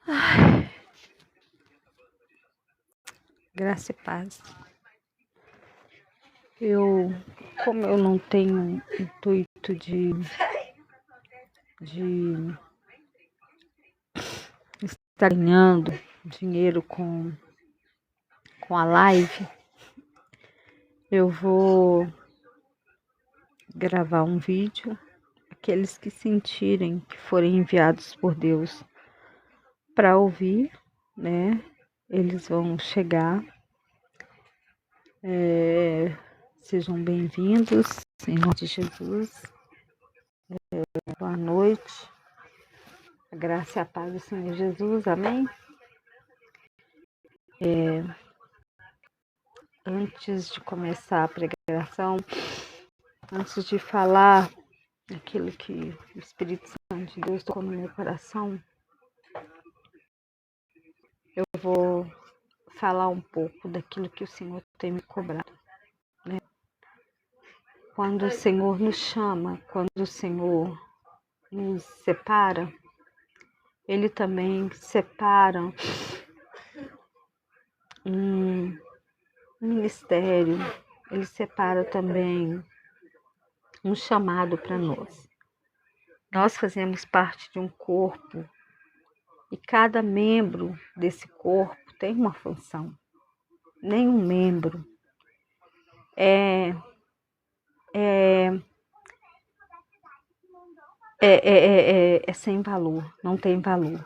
Ai, graça e paz. Como eu não tenho intuito de estar ganhando dinheiro com a live, eu vou gravar um vídeo. Aqueles que sentirem que forem enviados por Deus para ouvir, né? Eles vão chegar. Sejam bem-vindos, em nome de Jesus. Boa noite. A graça e a paz do Senhor Jesus. Amém? Antes de começar a pregação, antes de falar aquilo que o Espírito Santo de Deus tocou no meu coração, eu vou falar um pouco daquilo que o Senhor tem me cobrado, né? Quando o Senhor nos chama, quando o Senhor nos separa, Ele também separa um ministério, Ele separa também um chamado para nós. Nós fazemos parte de um corpo e cada membro desse corpo tem uma função. Nenhum membro é sem valor, não tem valor.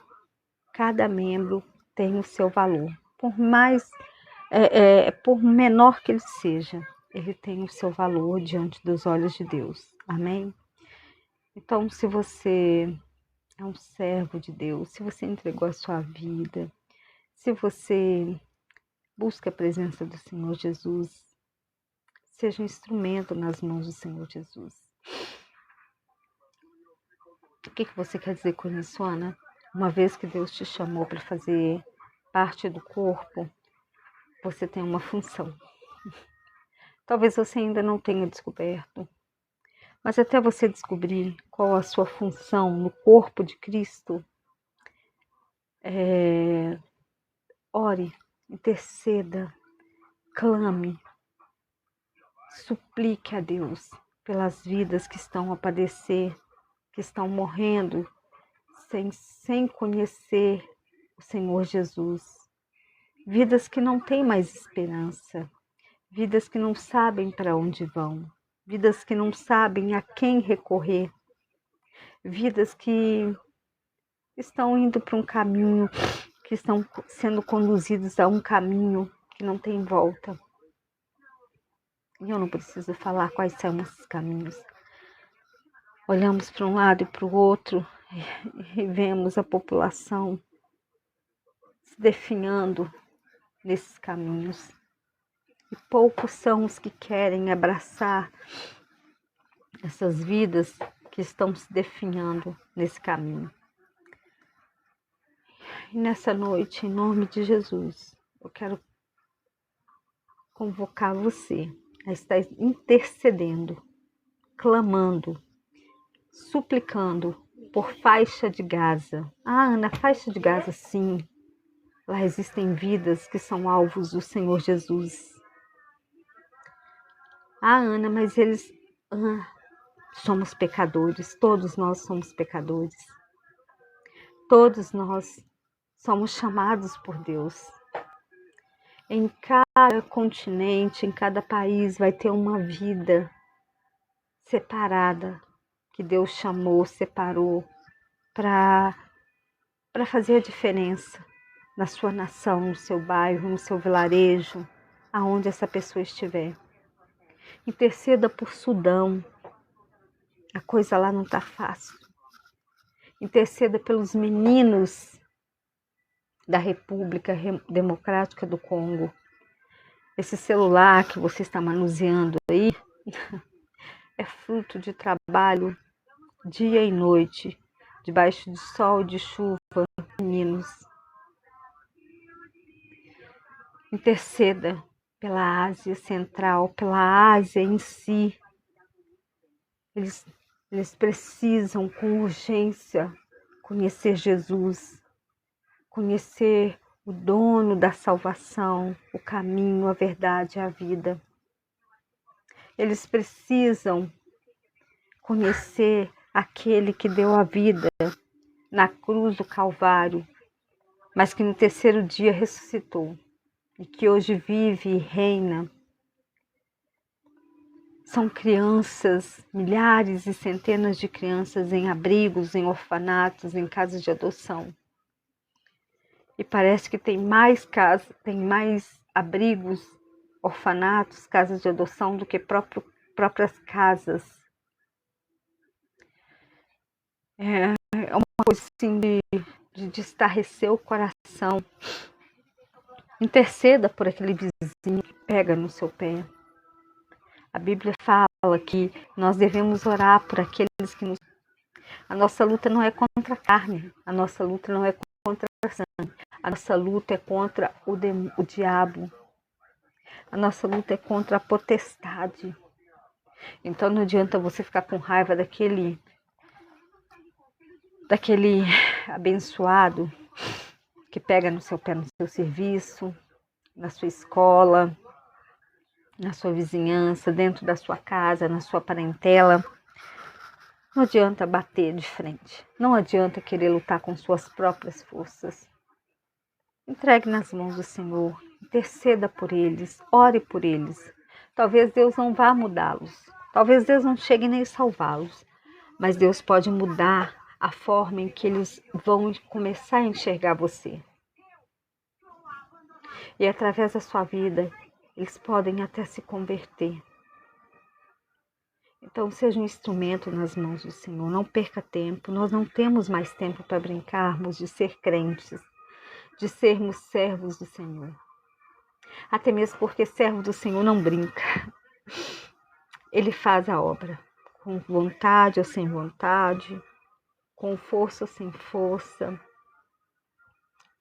Cada membro tem o seu valor. Por menor que ele seja, ele tem o seu valor diante dos olhos de Deus. Amém? Então, se você é um servo de Deus, se você entregou a sua vida, se você busca a presença do Senhor Jesus, seja um instrumento nas mãos do Senhor Jesus. O que você quer dizer com isso, Ana? Uma vez que Deus te chamou para fazer parte do corpo, você tem uma função. Talvez você ainda não tenha descoberto, mas até você descobrir qual a sua função no corpo de Cristo, ore, interceda, clame, suplique a Deus pelas vidas que estão a padecer, que estão morrendo sem conhecer o Senhor Jesus. Vidas que não têm mais esperança, vidas que não sabem para onde vão, vidas que não sabem a quem recorrer, vidas que estão indo para um caminho, que estão sendo conduzidos a um caminho que não tem volta. E eu não preciso falar quais são esses caminhos. Olhamos para um lado e para o outro e vemos a população se definhando nesses caminhos. E poucos são os que querem abraçar essas vidas que estão se definhando nesse caminho. E nessa noite, em nome de Jesus, eu quero convocar você a estar intercedendo, clamando, suplicando por faixa de Gaza. Ana, faixa de Gaza, sim. Lá existem vidas que são alvos do Senhor Jesus. Ana, mas eles... somos pecadores, todos nós somos pecadores. Todos nós somos chamados por Deus. Em cada continente, em cada país vai ter uma vida separada, que Deus chamou, separou para fazer a diferença na sua nação, no seu bairro, no seu vilarejo, aonde essa pessoa estiver. Interceda por Sudão, a coisa lá não está fácil. Interceda pelos meninos da República Democrática do Congo. Esse celular que você está manuseando aí é fruto de trabalho dia e noite, debaixo de sol e de chuva, meninos. Interceda pela Ásia Central, pela Ásia em si, Eles precisam com urgência conhecer Jesus, conhecer o dono da salvação, o caminho, a verdade e a vida. Eles precisam conhecer aquele que deu a vida na cruz do Calvário, mas que no terceiro dia ressuscitou e que hoje vive e reina. São crianças, milhares e centenas de crianças em abrigos, em orfanatos, em casas de adoção. E parece que tem mais abrigos, orfanatos, casas de adoção do que próprias casas. É uma coisa assim de estarrecer o coração. Interceda por aquele vizinho que pega no seu pé. A Bíblia fala que nós devemos orar por aqueles que nos... A nossa luta não é contra a carne, a nossa luta não é contra a sangue, a nossa luta é contra o diabo, a nossa luta é contra a potestade. Então não adianta você ficar com raiva daquele abençoado que pega no seu pé no seu serviço, na sua escola, na sua vizinhança, dentro da sua casa, na sua parentela. Não adianta bater de frente. Não adianta querer lutar com suas próprias forças. Entregue nas mãos do Senhor. Interceda por eles. Ore por eles. Talvez Deus não vá mudá-los. Talvez Deus não chegue nem salvá-los. Mas Deus pode mudar a forma em que eles vão começar a enxergar você. E através da sua vida, eles podem até se converter. Então, seja um instrumento nas mãos do Senhor. Não perca tempo. Nós não temos mais tempo para brincarmos de ser crentes, de sermos servos do Senhor. Até mesmo porque servo do Senhor não brinca. Ele faz a obra com vontade ou sem vontade, com força ou sem força,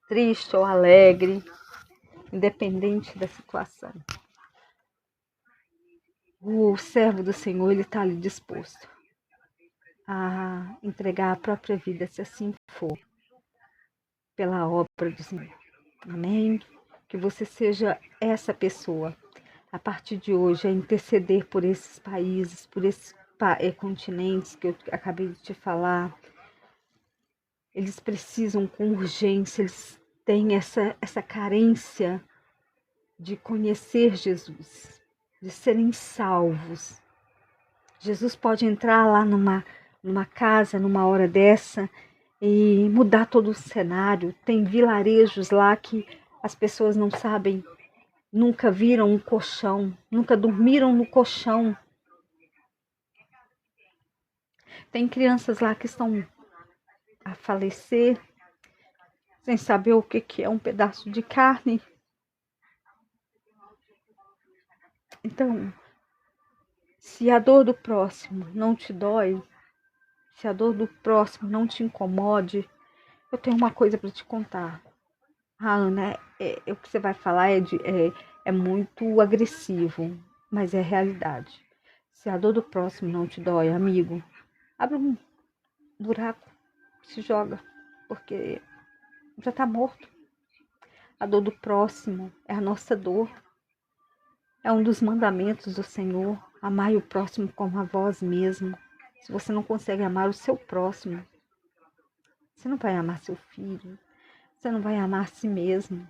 triste ou alegre, independente da situação. O servo do Senhor, ele está ali disposto a entregar a própria vida, se assim for, pela obra do Senhor. Amém? Que você seja essa pessoa, a partir de hoje, a interceder por esses países, por esses continentes que eu acabei de te falar. Eles precisam com urgência, eles têm essa carência de conhecer Jesus, de serem salvos. Jesus pode entrar lá numa casa, numa hora dessa, e mudar todo o cenário. Tem vilarejos lá que as pessoas não sabem, nunca viram um colchão, nunca dormiram no colchão. Tem crianças lá que estão a falecer, sem saber o que é um pedaço de carne. Então, se a dor do próximo não te dói, se a dor do próximo não te incomode, eu tenho uma coisa para te contar. Ana, o que você vai falar é muito agressivo, mas é realidade. Se a dor do próximo não te dói, amigo, abre um buraco, se joga, porque já está morto. A dor do próximo é a nossa dor. É um dos mandamentos do Senhor. Amai o próximo como a vós mesmo. Se você não consegue amar o seu próximo, você não vai amar seu filho. Você não vai amar a si mesmo.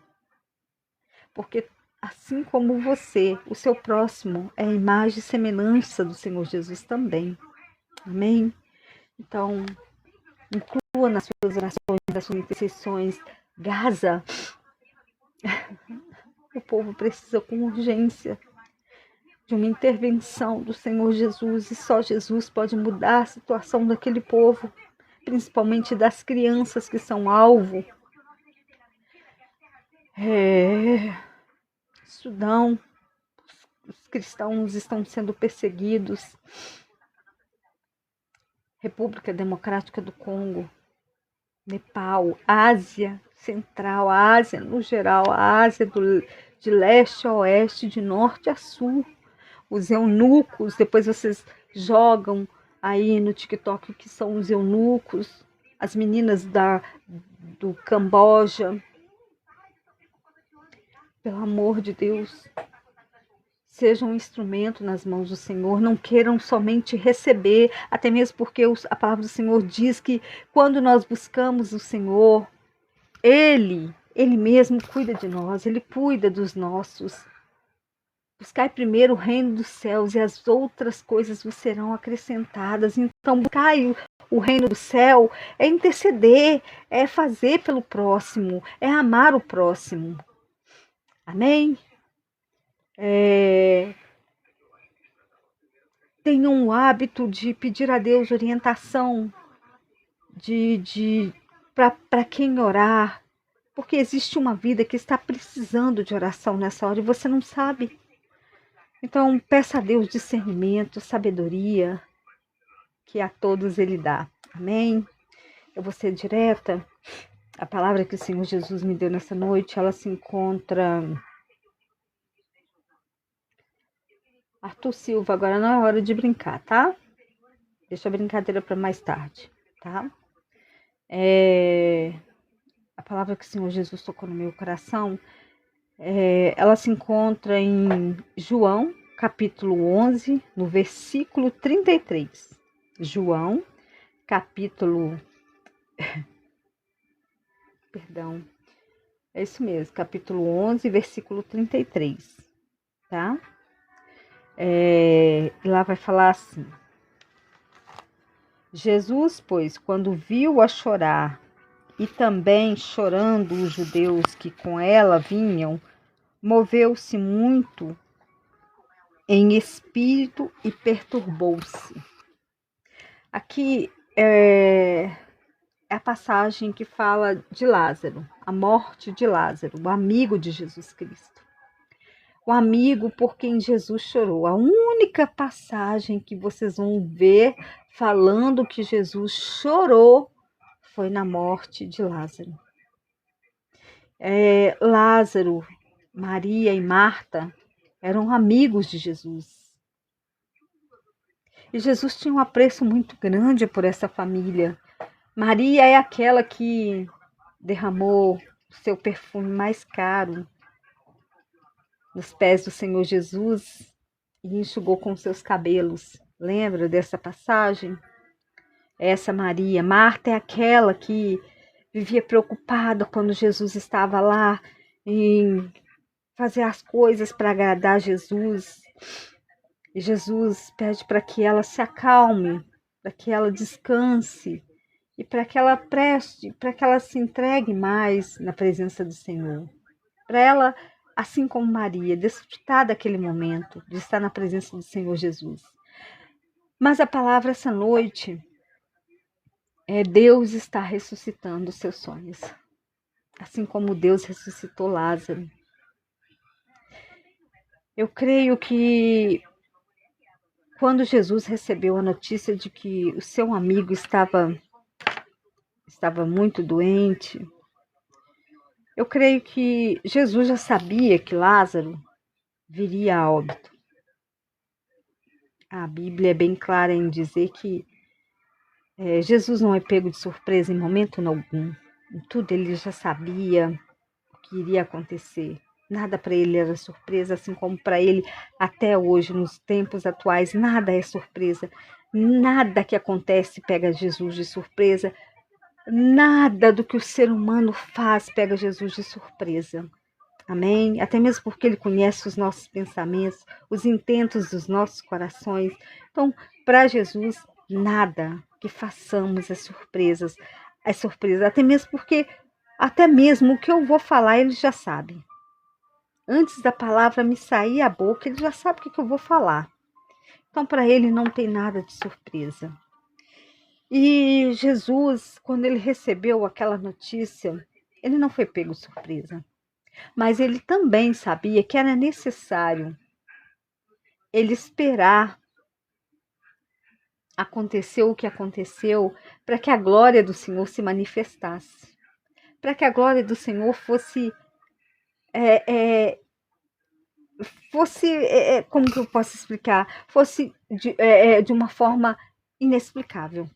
Porque assim como você, o seu próximo é a imagem e semelhança do Senhor Jesus também. Amém? Então, inclua nas suas orações, nas suas intercessões. Gaza, o povo precisa com urgência de uma intervenção do Senhor Jesus, e só Jesus pode mudar a situação daquele povo, principalmente das crianças que são alvo. Sudão, os cristãos estão sendo perseguidos. República Democrática do Congo, Nepal, Ásia Central, a Ásia no geral, a Ásia de leste a oeste, de norte a sul. Os eunucos, depois vocês jogam aí no TikTok, que são os eunucos, as meninas do Camboja. Pelo amor de Deus, sejam um instrumento nas mãos do Senhor, não queiram somente receber, até mesmo porque a palavra do Senhor diz que quando nós buscamos o Senhor, Ele mesmo cuida de nós, Ele cuida dos nossos. Buscai primeiro o reino dos céus e as outras coisas vos serão acrescentadas. Então, buscai o reino do céu é interceder, é fazer pelo próximo, é amar o próximo. Amém? Tenham o hábito de pedir a Deus orientação para quem orar, porque existe uma vida que está precisando de oração nessa hora e você não sabe. Então, peça a Deus discernimento, sabedoria, que a todos Ele dá. Amém? Eu vou ser direta. A palavra que o Senhor Jesus me deu nessa noite, ela se encontra... Arthur Silva, agora não é hora de brincar, tá? Deixa a brincadeira para mais tarde, tá? A palavra que o Senhor Jesus tocou no meu coração, ela se encontra em João, capítulo 11, no versículo 33. João, capítulo... Perdão. É isso mesmo, capítulo 11, versículo 33, tá? Lá vai falar assim: Jesus, pois, quando viu-a chorar, e também chorando os judeus que com ela vinham, moveu-se muito em espírito e perturbou-se. Aqui é a passagem que fala de Lázaro, a morte de Lázaro, o amigo de Jesus Cristo. O amigo por quem Jesus chorou. A única passagem que vocês vão ver falando que Jesus chorou foi na morte de Lázaro. Lázaro, Maria e Marta eram amigos de Jesus. E Jesus tinha um apreço muito grande por essa família. Maria é aquela que derramou o seu perfume mais caro nos pés do Senhor Jesus e enxugou com seus cabelos. Lembra dessa passagem? Essa Maria. Marta é aquela que vivia preocupada quando Jesus estava lá em fazer as coisas para agradar Jesus. E Jesus pede para que ela se acalme, para que ela descanse e para que ela preste, para que ela se entregue mais na presença do Senhor. Para ela, assim como Maria, desfrutar daquele momento de estar na presença do Senhor Jesus. Mas a palavra essa noite Deus está ressuscitando os seus sonhos. Assim como Deus ressuscitou Lázaro. Eu creio que quando Jesus recebeu a notícia de que o seu amigo estava muito doente, eu creio que Jesus já sabia que Lázaro viria a óbito. A Bíblia é bem clara em dizer que Jesus não é pego de surpresa em momento algum. Em tudo ele já sabia o que iria acontecer. Nada para ele era surpresa, assim como para ele até hoje, nos tempos atuais, nada é surpresa. Nada que acontece pega Jesus de surpresa. Nada do que o ser humano faz pega Jesus de surpresa. Amém? Até mesmo porque ele conhece os nossos pensamentos, os intentos dos nossos corações. Então, para Jesus, nada que façamos é surpresa. Até mesmo porque, até mesmo o que eu vou falar, ele já sabe. Antes da palavra me sair a boca, ele já sabe o que eu vou falar. Então, para ele, não tem nada de surpresa. E Jesus, quando ele recebeu aquela notícia, ele não foi pego de surpresa. Mas ele também sabia que era necessário ele esperar acontecer o que aconteceu para que a glória do Senhor se manifestasse. Para que a glória do Senhor fosse como que eu posso explicar? Fosse de uma forma inexplicável,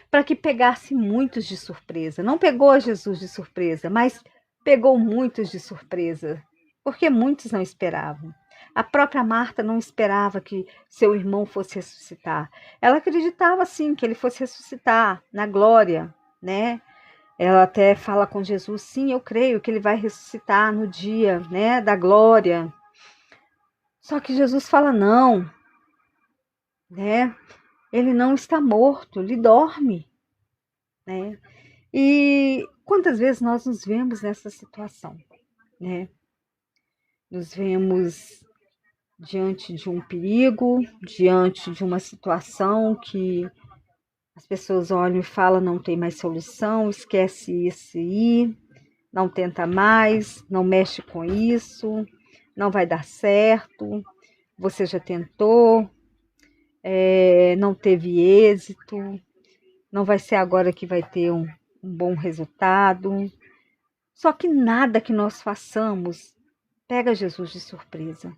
para que pegasse muitos de surpresa. Não pegou Jesus de surpresa, mas pegou muitos de surpresa, porque muitos não esperavam. A própria Marta não esperava que seu irmão fosse ressuscitar. Ela acreditava sim que ele fosse ressuscitar na glória, né? Ela até fala com Jesus, sim, eu creio que ele vai ressuscitar no dia, né, da glória. Só que Jesus fala não, né? Ele não está morto, ele dorme, né? E quantas vezes nós nos vemos nessa situação, né? Nos vemos diante de um perigo, diante de uma situação que as pessoas olham e falam não tem mais solução, esquece isso aí, não tenta mais, não mexe com isso, não vai dar certo, você já tentou, não teve êxito, não vai ser agora que vai ter um bom resultado. Só que nada que nós façamos pega Jesus de surpresa.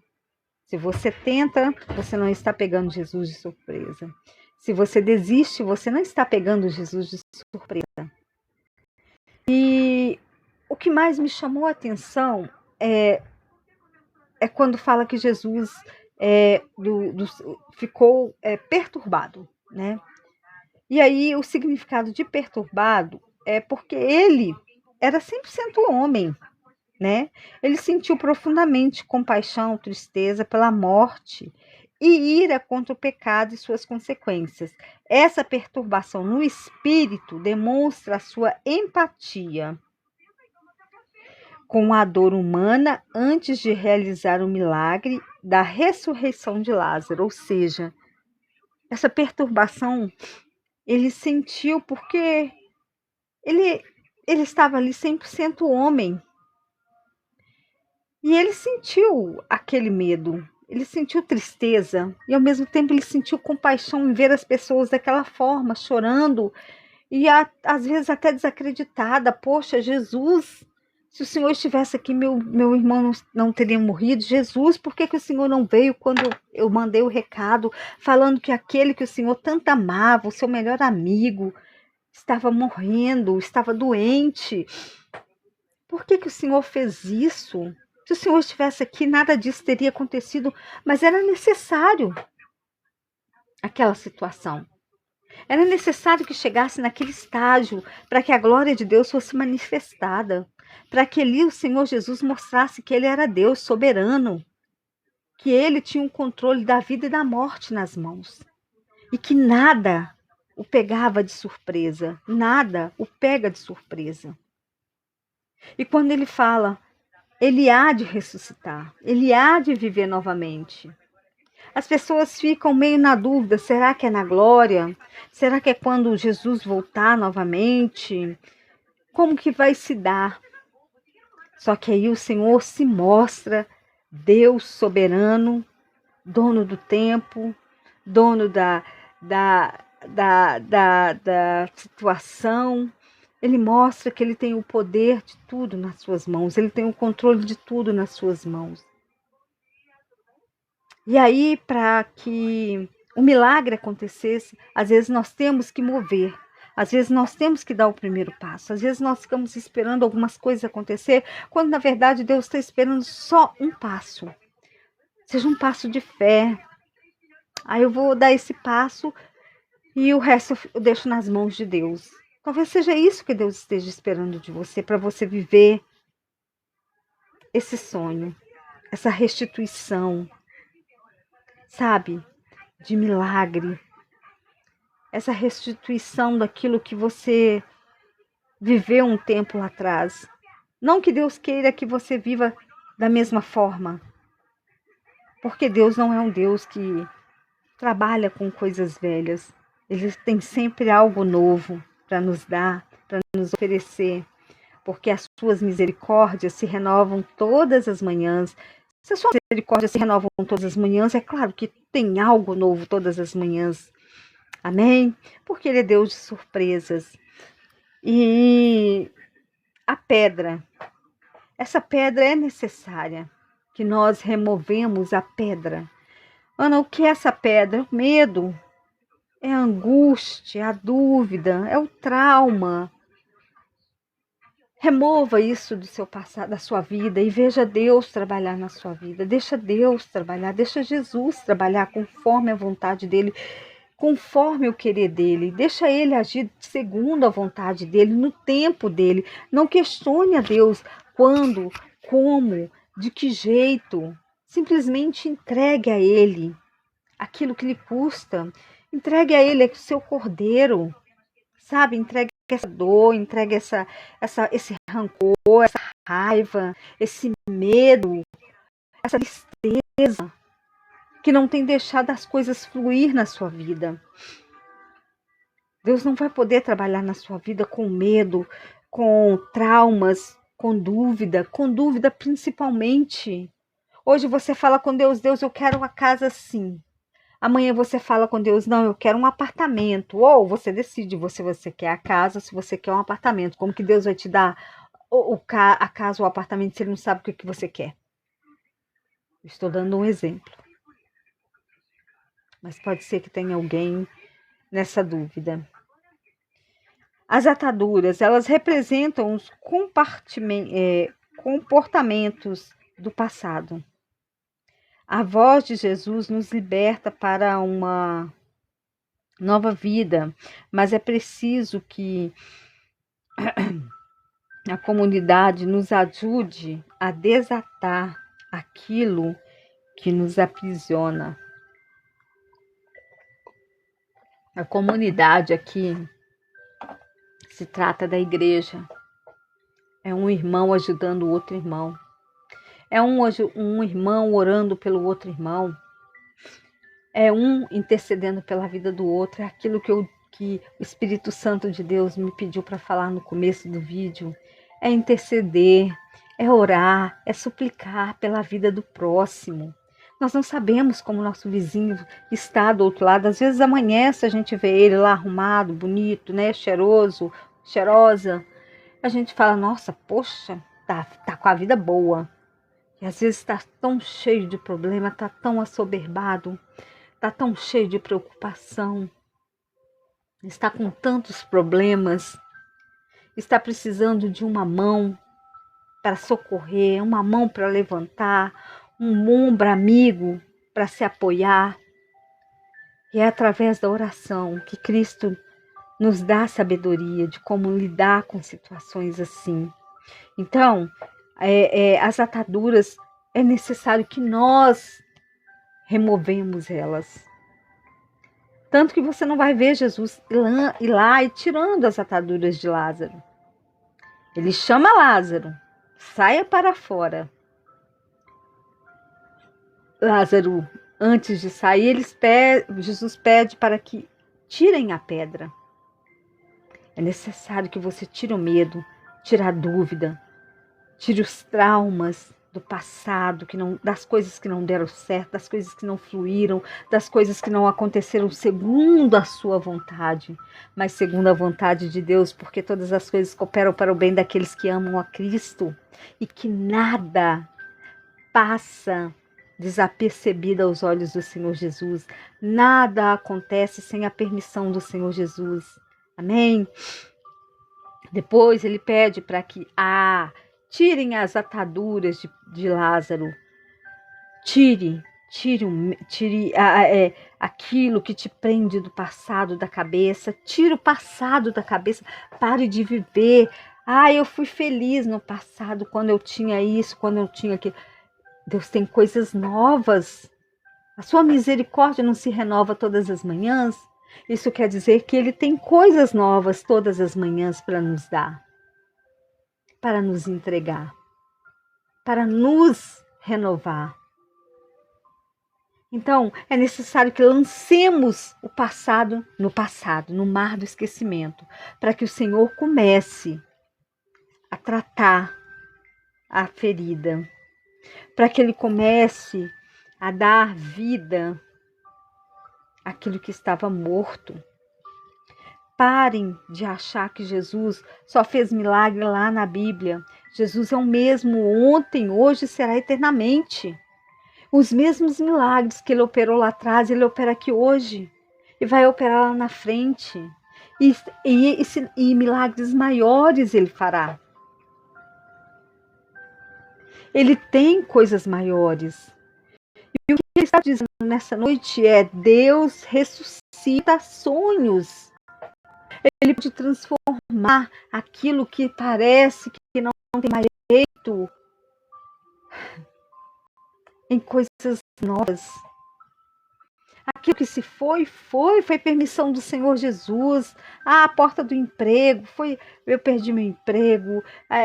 Se você tenta, você não está pegando Jesus de surpresa. Se você desiste, você não está pegando Jesus de surpresa. E o que mais me chamou a atenção é quando fala que Jesus ficou perturbado, né? E aí o significado de perturbado é porque ele era 100% homem, né? Ele sentiu profundamente compaixão, tristeza pela morte e ira contra o pecado e suas consequências. Essa perturbação no espírito demonstra a sua empatia com a dor humana antes de realizar o milagre da ressurreição de Lázaro. Ou seja, essa perturbação ele sentiu porque ele estava ali 100% homem. E ele sentiu aquele medo, ele sentiu tristeza e ao mesmo tempo ele sentiu compaixão em ver as pessoas daquela forma, chorando e às vezes até desacreditada. Poxa, Jesus, se o Senhor estivesse aqui, meu irmão não teria morrido. Jesus, por que o Senhor não veio quando eu mandei o recado falando que aquele que o Senhor tanto amava, o seu melhor amigo, estava morrendo, estava doente? Por que o Senhor fez isso? Se o Senhor estivesse aqui, nada disso teria acontecido, mas era necessário aquela situação. Era necessário que chegasse naquele estágio para que a glória de Deus fosse manifestada, para que ali o Senhor Jesus mostrasse que ele era Deus soberano, que ele tinha o controle da vida e da morte nas mãos e que nada o pegava de surpresa, nada o pega de surpresa. E quando ele fala, ele há de ressuscitar, ele há de viver novamente. As pessoas ficam meio na dúvida, será que é na glória? Será que é quando Jesus voltar novamente? Como que vai se dar? Só que aí o Senhor se mostra Deus soberano, dono do tempo, dono da situação. Ele mostra que ele tem o poder de tudo nas suas mãos, ele tem o controle de tudo nas suas mãos. E aí, para que o milagre acontecesse, às vezes nós temos que mover, às vezes nós temos que dar o primeiro passo, às vezes nós ficamos esperando algumas coisas acontecer, quando na verdade Deus está esperando só um passo. Seja um passo de fé. Aí eu vou dar esse passo e o resto eu deixo nas mãos de Deus. Talvez seja isso que Deus esteja esperando de você, para você viver esse sonho, essa restituição, sabe, de milagre, essa restituição daquilo que você viveu um tempo lá atrás. Não que Deus queira que você viva da mesma forma, porque Deus não é um Deus que trabalha com coisas velhas. Ele tem sempre algo novo para nos dar, para nos oferecer, porque as suas misericórdias se renovam todas as manhãs. Se a sua misericórdia se renovam todas as manhãs, é claro que tem algo novo todas as manhãs. Amém? Porque ele é Deus de surpresas. E a pedra, essa pedra é necessária, que nós removemos a pedra. Ana, o que é essa pedra? O medo. é a angústia, é a dúvida, é o trauma. Remova isso do seu passado, da sua vida e veja Deus trabalhar na sua vida. Deixa Deus trabalhar, deixa Jesus trabalhar conforme a vontade dele, conforme o querer dele. Deixa ele agir segundo a vontade dele, no tempo dele. Não questione a Deus quando, como, de que jeito. Simplesmente entregue a ele aquilo que lhe custa. Entregue a ele o seu cordeiro, sabe? Entregue essa dor, entregue esse rancor, essa raiva, esse medo, essa tristeza que não tem deixado as coisas fluir na sua vida. Deus não vai poder trabalhar na sua vida com medo, com traumas, com dúvida principalmente. Hoje você fala com Deus, Deus, eu quero uma casa assim. Amanhã você fala com Deus, não, eu quero um apartamento. Ou você decide se você quer a casa, se você quer um apartamento. Como que Deus vai te dar a casa ou o apartamento se ele não sabe o que você quer? Estou dando um exemplo. Mas pode ser que tenha alguém nessa dúvida. As ataduras, elas representam os comportamentos do passado. A voz de Jesus nos liberta para uma nova vida, mas é preciso que a comunidade nos ajude a desatar aquilo que nos aprisiona. A comunidade aqui se trata da igreja. É um irmão ajudando o outro irmão. É um irmão orando pelo outro irmão. É um intercedendo pela vida do outro. É aquilo que o Espírito Santo de Deus me pediu para falar no começo do vídeo. É interceder, é orar, é suplicar pela vida do próximo. Nós não sabemos como nosso vizinho está do outro lado. Às vezes amanhece, a gente vê ele lá arrumado, bonito, né, cheiroso, cheirosa. A gente fala, nossa, poxa, tá com a vida boa. E às vezes está tão cheio de problema, está tão assoberbado, está tão cheio de preocupação, está com tantos problemas, está precisando de uma mão para socorrer, uma mão para levantar, um ombro amigo para se apoiar. E é através da oração que Cristo nos dá sabedoria de como lidar com situações assim. Então, as ataduras, é necessário que nós removemos elas. Tanto que você não vai ver Jesus ir lá e tirando as ataduras de Lázaro. Ele chama Lázaro, saia para fora. Lázaro, antes de sair, Jesus pede para que tirem a pedra. É necessário que você tire o medo, tire a dúvida, tire os traumas do passado, das coisas que não deram certo, das coisas que não fluíram, das coisas que não aconteceram segundo a sua vontade, mas segundo a vontade de Deus, porque todas as coisas cooperam para o bem daqueles que amam a Cristo e que nada passa desapercebido aos olhos do Senhor Jesus. Nada acontece sem a permissão do Senhor Jesus. Amém? Depois ele pede para que tirem as ataduras de Lázaro. Tire aquilo que te prende do passado da cabeça. Tire o passado da cabeça. Pare de viver. Eu fui feliz no passado quando eu tinha isso, quando eu tinha aquilo. Deus tem coisas novas. A sua misericórdia não se renova todas as manhãs. Isso quer dizer que Ele tem coisas novas todas as manhãs para nos dar, para nos entregar, para nos renovar. Então, é necessário que lancemos o passado, no mar do esquecimento, para que o Senhor comece a tratar a ferida, para que Ele comece a dar vida àquilo que estava morto. Parem de achar que Jesus só fez milagre lá na Bíblia. Jesus é o mesmo ontem, hoje e será eternamente. Os mesmos milagres que Ele operou lá atrás, Ele opera aqui hoje. e vai operar lá na frente. E milagres maiores Ele fará. Ele tem coisas maiores. E o que Ele está dizendo nessa noite é: Deus ressuscita sonhos. Ele pode transformar aquilo que parece que não tem mais jeito em coisas novas. Aquilo que se foi permissão do Senhor Jesus. A porta do emprego, eu perdi meu emprego,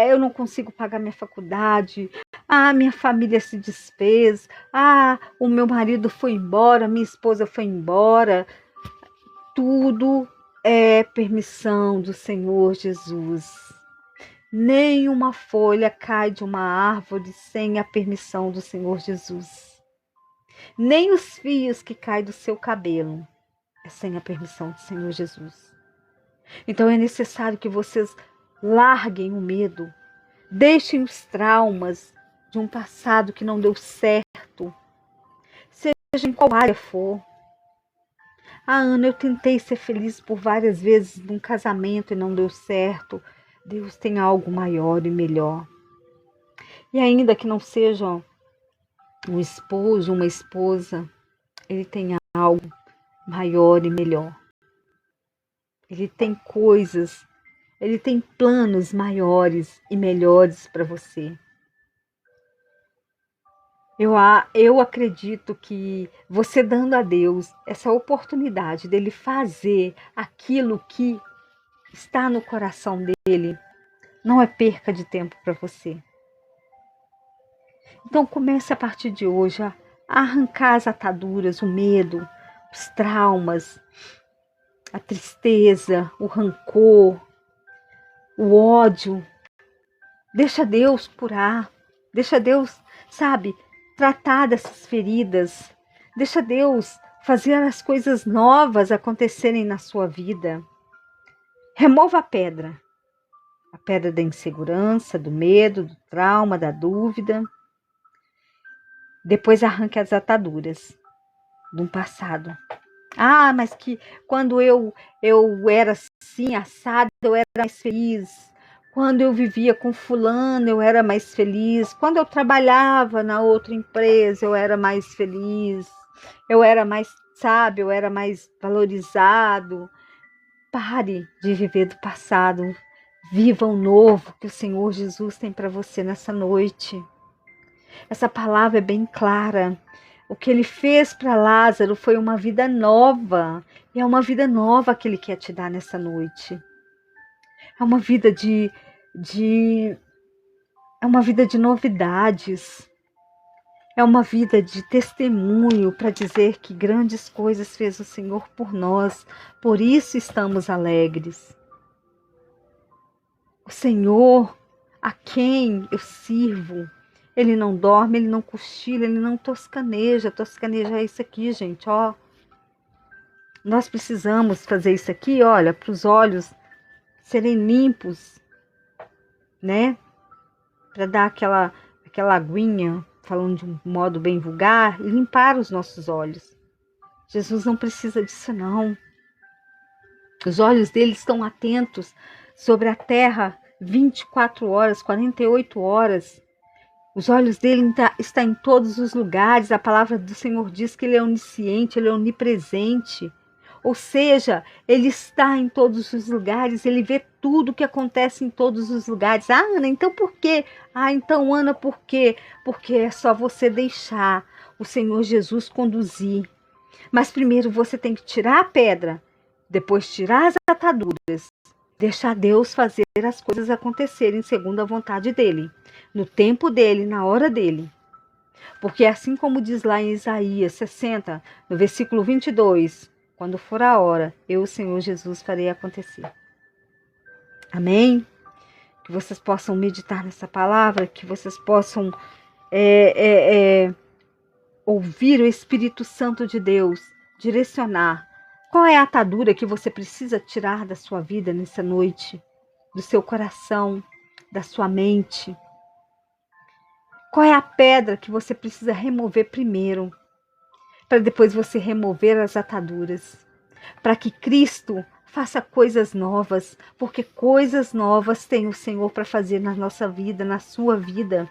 eu não consigo pagar minha faculdade, minha família se desfez, o meu marido foi embora, minha esposa foi embora. Tudo é permissão do Senhor Jesus. Nenhuma folha cai de uma árvore sem a permissão do Senhor Jesus. Nem os fios que caem do seu cabelo é sem a permissão do Senhor Jesus. Então é necessário que vocês larguem o medo, deixem os traumas de um passado que não deu certo, seja em qual área for. Ana, eu tentei ser feliz por várias vezes num casamento e não deu certo. Deus tem algo maior e melhor. E ainda que não seja um esposo, uma esposa, Ele tem algo maior e melhor. Ele tem coisas, Ele tem planos maiores e melhores para você. Eu acredito que você dando a Deus essa oportunidade dele fazer aquilo que está no coração dele, não é perca de tempo para você. Então comece a partir de hoje a arrancar as ataduras, o medo, os traumas, a tristeza, o rancor, o ódio. Deixa Deus curar, deixa Deus, tratar dessas feridas. Deixa Deus fazer as coisas novas acontecerem na sua vida. Remova a pedra da insegurança, do medo, do trauma, da dúvida. Depois arranque as ataduras de um passado. Mas que quando eu era assim, assado, eu era mais feliz. Quando eu vivia com fulano, eu era mais feliz. Quando eu trabalhava na outra empresa, eu era mais feliz. Eu era mais, eu era mais valorizado. Pare de viver do passado. Viva o novo que o Senhor Jesus tem para você nessa noite. Essa palavra é bem clara. O que Ele fez para Lázaro foi uma vida nova. E é uma vida nova que Ele quer te dar nessa noite. É uma vida é uma vida de novidades. É uma vida de testemunho para dizer que grandes coisas fez o Senhor por nós. Por isso estamos alegres. O Senhor, a quem eu sirvo, Ele não dorme, Ele não cochila, Ele não toscaneja. Toscaneja é isso aqui, gente, ó. Nós precisamos fazer isso aqui, olha, para os olhos serem limpos, né? Para dar aquela aguinha, falando de um modo bem vulgar, e limpar os nossos olhos. Jesus não precisa disso, não. Os olhos dele estão atentos sobre a terra 24 horas, 48 horas. Os olhos dele estão em todos os lugares. A palavra do Senhor diz que Ele é onisciente, Ele é onipresente. Ou seja, Ele está em todos os lugares, Ele vê tudo o que acontece em todos os lugares. Ana, então por quê? Então, Ana, por quê? Porque é só você deixar o Senhor Jesus conduzir. Mas primeiro você tem que tirar a pedra, depois tirar as ataduras, deixar Deus fazer as coisas acontecerem segundo a vontade dEle, no tempo dEle, na hora dEle. Porque assim como diz lá em Isaías 60, no versículo 22, quando for a hora, eu, o Senhor Jesus, farei acontecer. Amém? Que vocês possam meditar nessa palavra, que vocês possam ouvir o Espírito Santo de Deus, direcionar. Qual é a atadura que você precisa tirar da sua vida nessa noite? Do seu coração, da sua mente? Qual é a pedra que você precisa remover primeiro? Para depois você remover as ataduras. para que Cristo faça coisas novas, porque coisas novas tem o Senhor para fazer na nossa vida, na sua vida.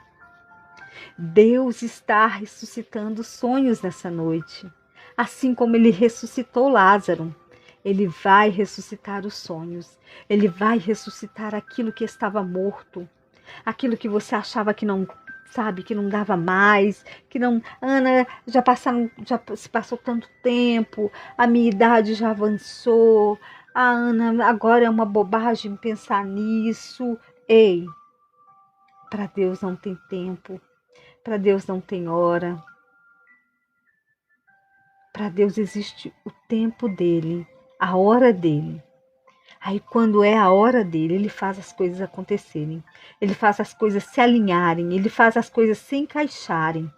Deus está ressuscitando sonhos nessa noite. Assim como ele ressuscitou Lázaro, ele vai ressuscitar os sonhos. Ele vai ressuscitar aquilo que estava morto, aquilo que você achava que não, sabe, que não dava mais, que não, Ana, já se passou tanto tempo, a minha idade já avançou. Ana, agora é uma bobagem pensar nisso. Ei, para Deus não tem tempo. Para Deus não tem hora. Para Deus existe o tempo dele, a hora dele. Aí quando é a hora dele, ele faz as coisas acontecerem. Ele faz as coisas se alinharem, ele faz as coisas se encaixarem.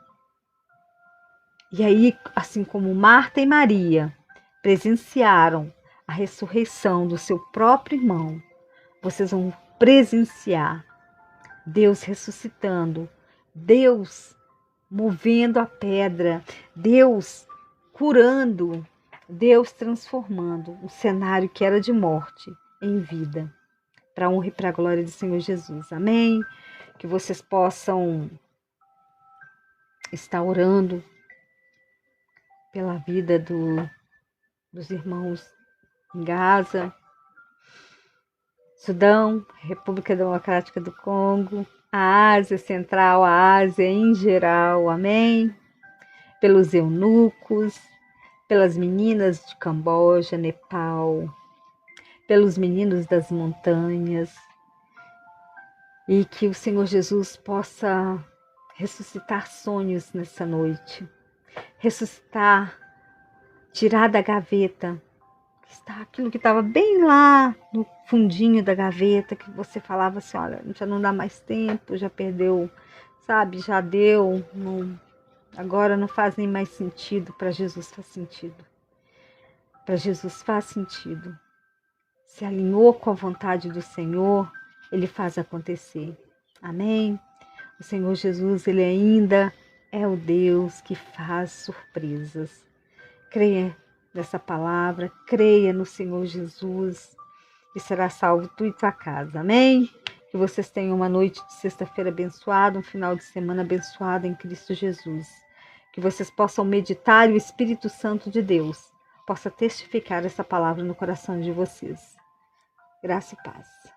E aí, assim como Marta e Maria presenciaram a ressurreição do seu próprio irmão, vocês vão presenciar Deus ressuscitando, Deus movendo a pedra, Deus curando, Deus transformando o cenário que era de morte em vida, para a honra e para a glória do Senhor Jesus. Amém? Que vocês possam estar orando pela vida dos irmãos em Gaza, Sudão, República Democrática do Congo, a Ásia Central, a Ásia em geral. Amém? Pelos eunucos, pelas meninas de Camboja, Nepal, pelos meninos das montanhas, e que o Senhor Jesus possa ressuscitar sonhos nessa noite, ressuscitar, tirar da gaveta, aquilo que estava bem lá no fundinho da gaveta, que você falava assim, olha, já não dá mais tempo, já perdeu, sabe, já deu, não, agora não faz nem mais sentido. Para Jesus faz sentido. Para Jesus faz sentido. Se alinhou com a vontade do Senhor, ele faz acontecer. Amém? O Senhor Jesus, ele ainda é o Deus que faz surpresas. Creia nessa palavra, creia no Senhor Jesus e será salvo tu e tua casa. Amém? Que vocês tenham uma noite de sexta-feira abençoada, um final de semana abençoado em Cristo Jesus. Que vocês possam meditar e o Espírito Santo de Deus possa testificar essa palavra no coração de vocês. Graça e paz.